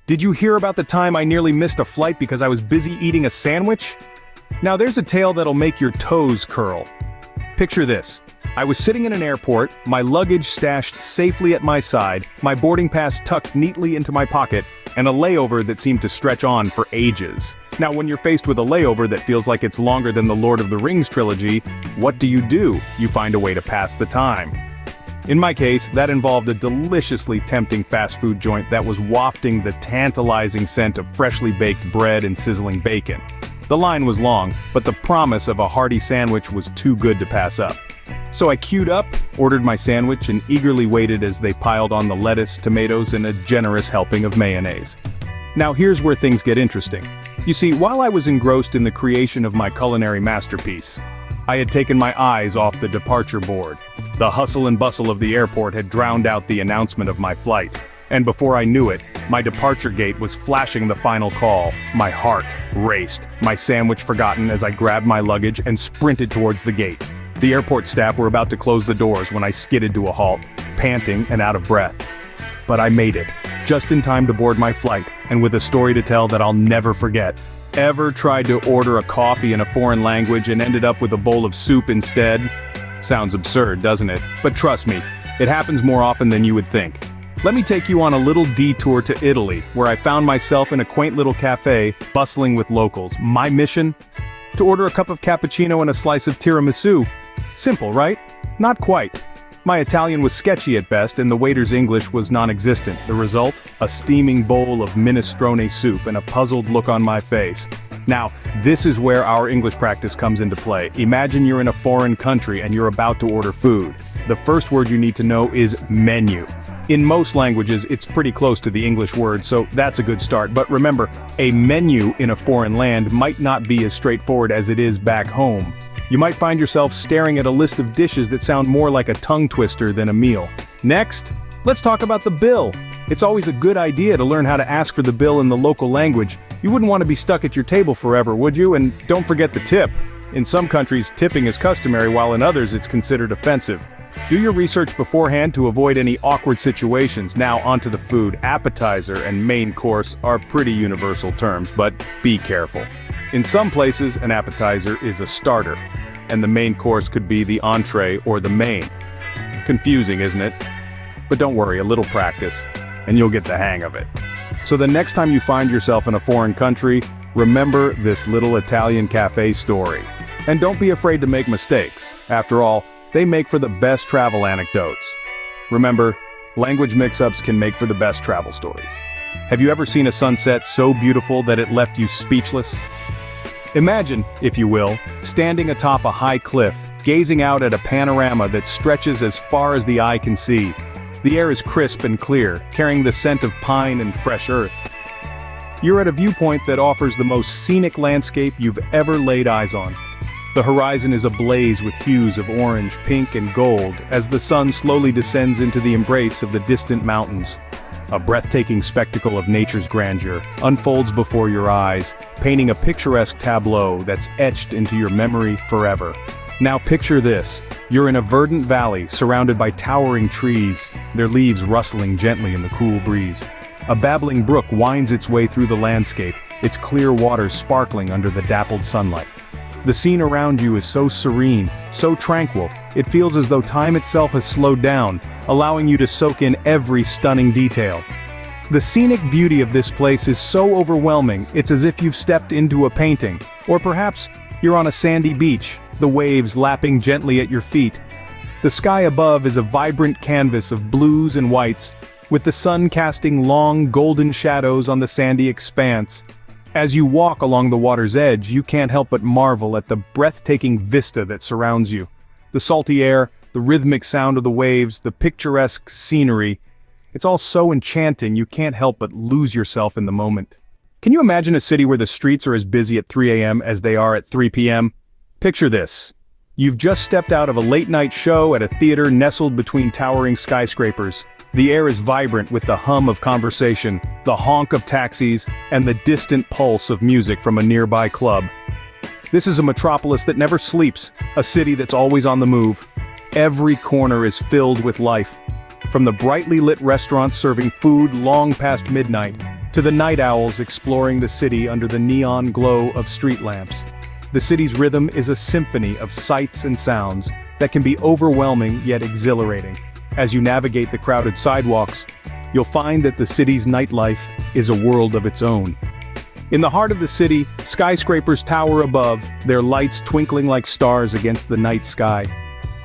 Did you hear about the time I nearly missed a flight because I was busy eating a sandwich? Now there's a tale that'll make your toes curl. Picture this. I was sitting in an airport, my luggage stashed safely at my side, my boarding pass tucked neatly into my pocket, and a layover that seemed to stretch on for ages. Now when you're faced with a layover that feels like it's longer than the Lord of the Rings trilogy, what do? You find a way to pass the time. In my case, that involved a deliciously tempting fast food joint that was wafting the tantalizing scent of freshly baked bread and sizzling bacon. The line was long, but the promise of a hearty sandwich was too good to pass up. So I queued up, ordered my sandwich, and eagerly waited as they piled on the lettuce, tomatoes, and a generous helping of mayonnaise. Now here's where things get interesting. You see, while I was engrossed in the creation of my culinary masterpiece, I had taken my eyes off the departure board. The hustle and bustle of the airport had drowned out the announcement of my flight. And before I knew it, my departure gate was flashing the final call. My heart raced, my sandwich forgotten as I grabbed my luggage and sprinted towards the gate. The airport staff were about to close the doors when I skidded to a halt, panting and out of breath. But I made it, just in time to board my flight, and with a story to tell that I'll never forget. Ever tried to order a coffee in a foreign language and ended up with a bowl of soup instead? Sounds absurd, doesn't it? But trust me, it happens more often than you would think. Let me take you on a little detour to Italy, where I found myself in a quaint little cafe, bustling with locals. My mission? To order a cup of cappuccino and a slice of tiramisu. Simple, right? Not quite. My Italian was sketchy at best, and the waiter's English was non-existent. The result? A steaming bowl of minestrone soup and a puzzled look on my face. Now, this is where our English practice comes into play. Imagine you're in a foreign country and you're about to order food. The first word you need to know is menu. In most languages, it's pretty close to the English word, so that's a good start. But remember, a menu in a foreign land might not be as straightforward as it is back home. You might find yourself staring at a list of dishes that sound more like a tongue twister than a meal. Next, let's talk about the bill. It's always a good idea to learn how to ask for the bill in the local language. You wouldn't want to be stuck at your table forever, would you? And don't forget the tip. In some countries, tipping is customary, while in others it's considered offensive. Do your research beforehand to avoid any awkward situations. Now onto the food. Appetizer and main course are pretty universal terms, but be careful. In some places, an appetizer is a starter, and the main course could be the entree or the main. Confusing, isn't it? But don't worry, a little practice, and you'll get the hang of it. So the next time you find yourself in a foreign country, remember this little Italian cafe story. And don't be afraid to make mistakes. After all, they make for the best travel anecdotes. Remember, language mix-ups can make for the best travel stories. Have you ever seen a sunset so beautiful that it left you speechless? Imagine, if you will, standing atop a high cliff, gazing out at a panorama that stretches as far as the eye can see. The air is crisp and clear, carrying the scent of pine and fresh earth. You're at a viewpoint that offers the most scenic landscape you've ever laid eyes on. The horizon is ablaze with hues of orange, pink, and gold as the sun slowly descends into the embrace of the distant mountains. A breathtaking spectacle of nature's grandeur unfolds before your eyes, painting a picturesque tableau that's etched into your memory forever. Now picture this. You're in a verdant valley surrounded by towering trees, their leaves rustling gently in the cool breeze. A babbling brook winds its way through the landscape, its clear waters sparkling under the dappled sunlight. The scene around you is so serene, so tranquil, it feels as though time itself has slowed down, allowing you to soak in every stunning detail. The scenic beauty of this place is so overwhelming, it's as if you've stepped into a painting. Or perhaps, you're on a sandy beach, the waves lapping gently at your feet. The sky above is a vibrant canvas of blues and whites, with the sun casting long, golden shadows on the sandy expanse. As you walk along the water's edge, you can't help but marvel at the breathtaking vista that surrounds you. The salty air, the rhythmic sound of the waves, the picturesque scenery. It's all so enchanting you can't help but lose yourself in the moment. Can you imagine a city where the streets are as busy at 3 a.m. as they are at 3 p.m.? Picture this. You've just stepped out of a late-night show at a theater nestled between towering skyscrapers. The air is vibrant with the hum of conversation, the honk of taxis, and the distant pulse of music from a nearby club. This is a metropolis that never sleeps, a city that's always on the move. Every corner is filled with life. From the brightly lit restaurants serving food long past midnight, to the night owls exploring the city under the neon glow of street lamps. The city's rhythm is a symphony of sights and sounds that can be overwhelming yet exhilarating. As you navigate the crowded sidewalks, you'll find that the city's nightlife is a world of its own. In the heart of the city, skyscrapers tower above, their lights twinkling like stars against the night sky.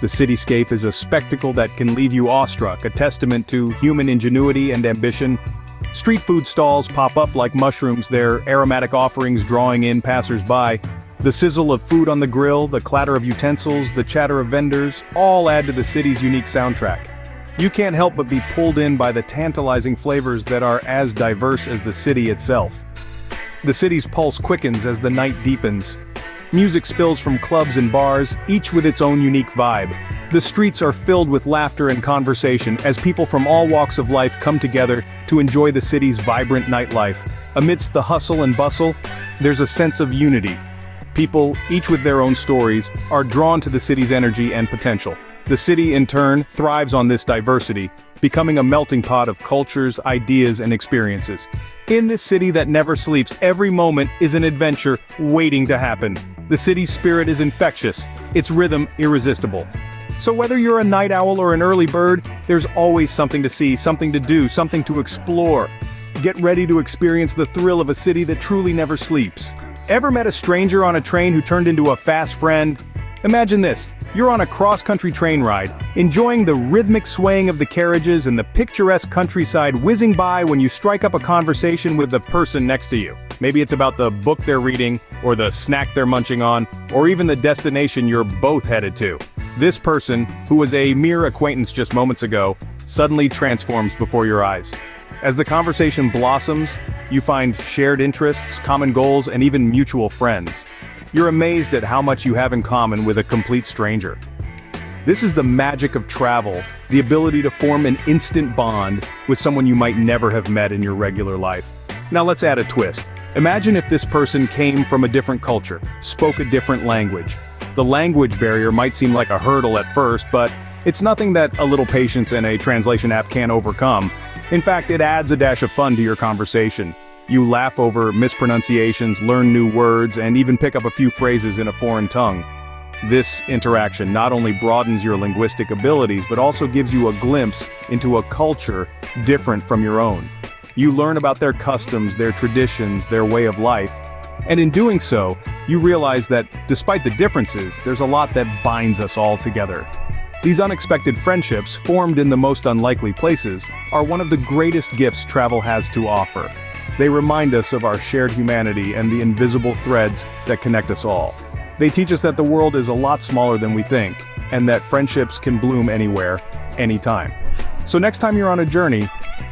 The cityscape is a spectacle that can leave you awestruck, a testament to human ingenuity and ambition. Street food stalls pop up like mushrooms, their aromatic offerings drawing in passers-by. The sizzle of food on the grill, the clatter of utensils, the chatter of vendors, all add to the city's unique soundtrack. You can't help but be pulled in by the tantalizing flavors that are as diverse as the city itself. The city's pulse quickens as the night deepens. Music spills from clubs and bars, each with its own unique vibe. The streets are filled with laughter and conversation as people from all walks of life come together to enjoy the city's vibrant nightlife. Amidst the hustle and bustle, there's a sense of unity. People, each with their own stories, are drawn to the city's energy and potential. The city, in turn, thrives on this diversity, becoming a melting pot of cultures, ideas, and experiences. In this city that never sleeps, every moment is an adventure waiting to happen. The city's spirit is infectious, its rhythm irresistible. So whether you're a night owl or an early bird, there's always something to see, something to do, something to explore. Get ready to experience the thrill of a city that truly never sleeps. Ever met a stranger on a train who turned into a fast friend? Imagine this. You're on a cross-country train ride, enjoying the rhythmic swaying of the carriages and the picturesque countryside whizzing by when you strike up a conversation with the person next to you. Maybe it's about the book they're reading, or the snack they're munching on, or even the destination you're both headed to. This person, who was a mere acquaintance just moments ago, suddenly transforms before your eyes. As the conversation blossoms, you find shared interests, common goals, and even mutual friends. You're amazed at how much you have in common with a complete stranger. This is the magic of travel, the ability to form an instant bond with someone you might never have met in your regular life. Now let's add a twist. Imagine if this person came from a different culture, spoke a different language. The language barrier might seem like a hurdle at first, but it's nothing that a little patience and a translation app can't overcome. In fact, it adds a dash of fun to your conversation. You laugh over mispronunciations, learn new words, and even pick up a few phrases in a foreign tongue. This interaction not only broadens your linguistic abilities, but also gives you a glimpse into a culture different from your own. You learn about their customs, their traditions, their way of life. And in doing so, you realize that, despite the differences, there's a lot that binds us all together. These unexpected friendships, formed in the most unlikely places, are one of the greatest gifts travel has to offer. They remind us of our shared humanity and the invisible threads that connect us all. They teach us that the world is a lot smaller than we think, and that friendships can bloom anywhere, anytime. So next time you're on a journey,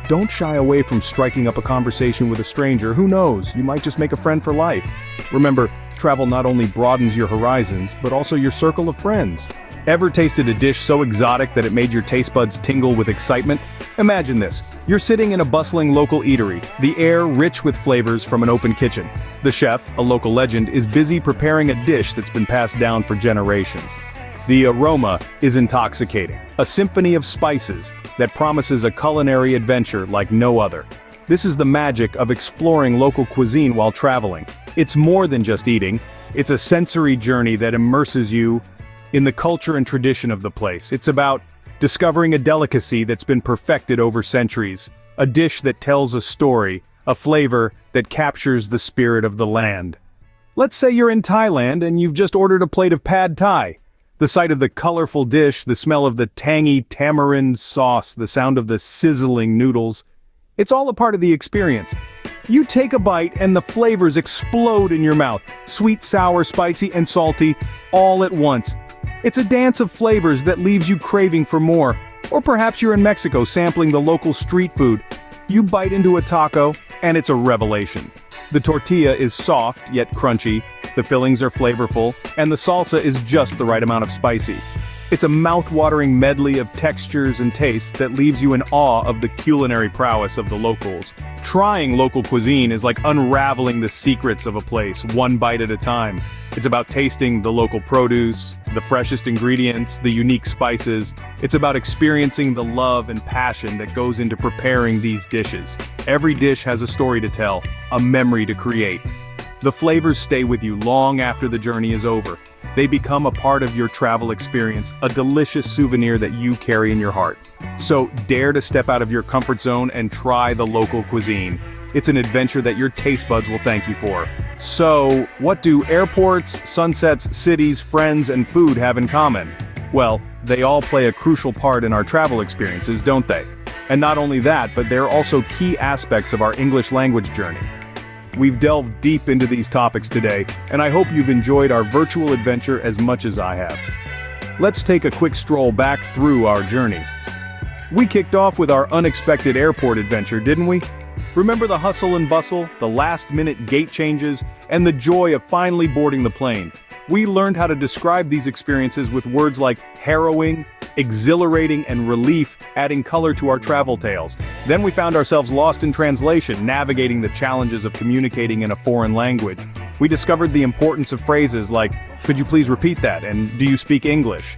don't shy away from striking up a conversation with a stranger. Who knows, you might just make a friend for life. Remember, travel not only broadens your horizons, but also your circle of friends. Ever tasted a dish so exotic that it made your taste buds tingle with excitement? Imagine this. You're sitting in a bustling local eatery, the air rich with flavors from an open kitchen. The chef, a local legend, is busy preparing a dish that's been passed down for generations. The aroma is intoxicating, a symphony of spices that promises a culinary adventure like no other. This is the magic of exploring local cuisine while traveling. It's more than just eating, it's a sensory journey that immerses you in the culture and tradition of the place. It's about discovering a delicacy that's been perfected over centuries, a dish that tells a story, a flavor that captures the spirit of the land. Let's say you're in Thailand and you've just ordered a plate of pad thai. The sight of the colorful dish, the smell of the tangy tamarind sauce, the sound of the sizzling noodles, it's all a part of the experience. You take a bite and the flavors explode in your mouth, sweet, sour, spicy, and salty, all at once. It's a dance of flavors that leaves you craving for more. Or perhaps you're in Mexico sampling the local street food. You bite into a taco, and it's a revelation. The tortilla is soft yet crunchy, the fillings are flavorful, and the salsa is just the right amount of spicy. It's a mouth-watering medley of textures and tastes that leaves you in awe of the culinary prowess of the locals. Trying local cuisine is like unraveling the secrets of a place, one bite at a time. It's about tasting the local produce, the freshest ingredients, the unique spices. It's about experiencing the love and passion that goes into preparing these dishes. Every dish has a story to tell, a memory to create. The flavors stay with you long after the journey is over. They become a part of your travel experience, a delicious souvenir that you carry in your heart. So dare to step out of your comfort zone and try the local cuisine. It's an adventure that your taste buds will thank you for. So, what do airports, sunsets, cities, friends, and food have in common? Well, they all play a crucial part in our travel experiences, don't they? And not only that, but they're also key aspects of our English language journey. We've delved deep into these topics today, and I hope you've enjoyed our virtual adventure as much as I have. Let's take a quick stroll back through our journey. We kicked off with our unexpected airport adventure, didn't we? Remember the hustle and bustle, the last-minute gate changes, and the joy of finally boarding the plane? We learned how to describe these experiences with words like harrowing, exhilarating, and relief, adding color to our travel tales. Then we found ourselves lost in translation, navigating the challenges of communicating in a foreign language. We discovered the importance of phrases like, "Could you please repeat that?" and "Do you speak English?"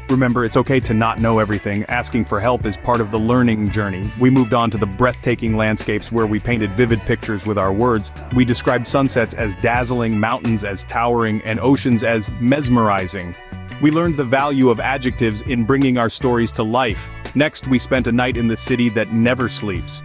Remember, it's okay to not know everything. Asking for help is part of the learning journey. We moved on to the breathtaking landscapes where we painted vivid pictures with our words. We described sunsets as dazzling, mountains as towering, and oceans as mesmerizing. We learned the value of adjectives in bringing our stories to life. Next, we spent a night in the city that never sleeps.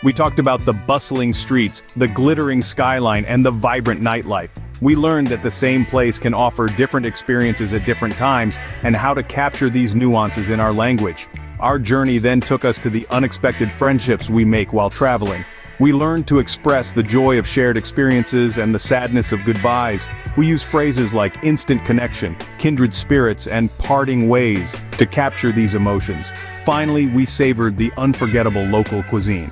We talked about the bustling streets, the glittering skyline, and the vibrant nightlife. We learned that the same place can offer different experiences at different times, and how to capture these nuances in our language. Our journey then took us to the unexpected friendships we make while traveling. We learned to express the joy of shared experiences and the sadness of goodbyes. We use phrases like instant connection, kindred spirits, and parting ways to capture these emotions. Finally, we savored the unforgettable local cuisine.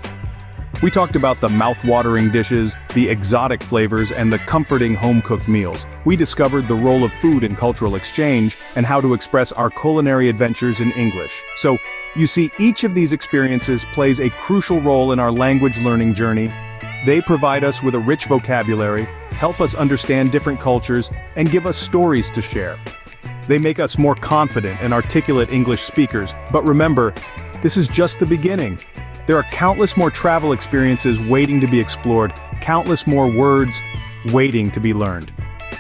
We talked about the mouth-watering dishes, the exotic flavors, and the comforting home-cooked meals. We discovered the role of food in cultural exchange and how to express our culinary adventures in English. So, you see, each of these experiences plays a crucial role in our language learning journey. They provide us with a rich vocabulary, help us understand different cultures, and give us stories to share. They make us more confident and articulate English speakers, but remember, this is just the beginning. There are countless more travel experiences waiting to be explored, countless more words waiting to be learned.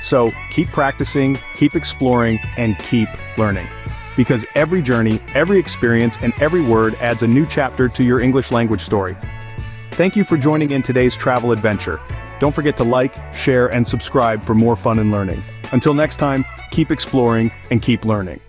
So keep practicing, keep exploring, and keep learning. Because every journey, every experience, and every word adds a new chapter to your English language story. Thank you for joining in today's travel adventure. Don't forget to like, share, and subscribe for more fun and learning. Until next time, keep exploring and keep learning.